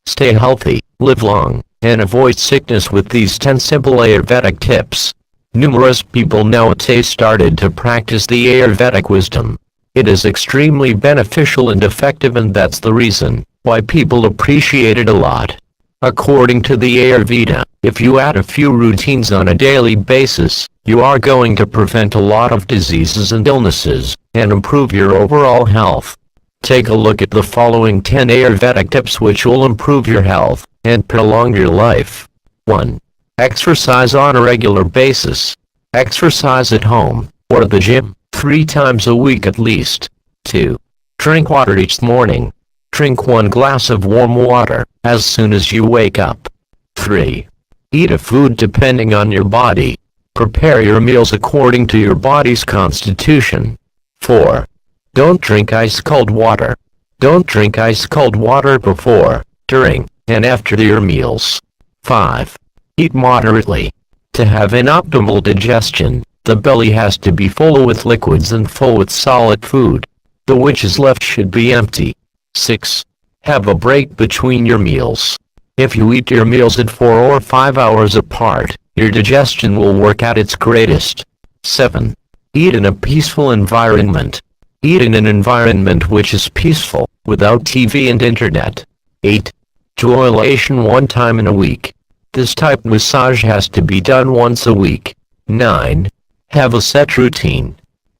Stay healthy, live long, and avoid sickness with these 10 simple Ayurvedic tips. Numerous people nowadays started to practice the Ayurvedic wisdom. It is extremely beneficial and effective, and that's the reason why people appreciate it a lot. According to the Ayurveda, if you add a few routines on a daily basis, you are going to prevent a lot of diseases and illnesses, and improve your overall health. Take a look at the following 10 Ayurvedic tips which will improve your health and prolong your life. 1. Exercise on a regular basis. Exercise at home or at the gym 3 times a week at least. 2. Drink water each morning. Drink 1 glass of warm water as soon as you wake up. 3. Eat a food depending on your body. Prepare your meals according to your body's constitution. 4. Don't drink ice-cold water. Don't drink ice-cold water before, during, and after your meals. 5. Eat moderately. To have an optimal digestion, the belly has to be full with liquids and full with solid food. The which is left should be empty. 6. Have a break between your meals. If you eat your meals at 4 or 5 hours apart, your digestion will work at its greatest. 7. Eat in a peaceful environment. Eat in an environment which is peaceful, without TV and internet. 8. Do oilation 1 time in a week. This type massage has to be done once a week. 9. Have a set routine.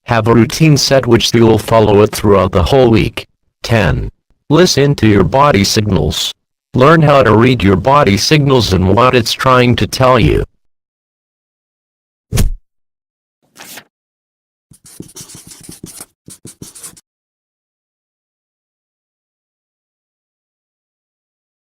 Have a routine set which you will follow it throughout the whole week. 10. Listen to your body signals. Learn how to read your body signals and what it's trying to tell you.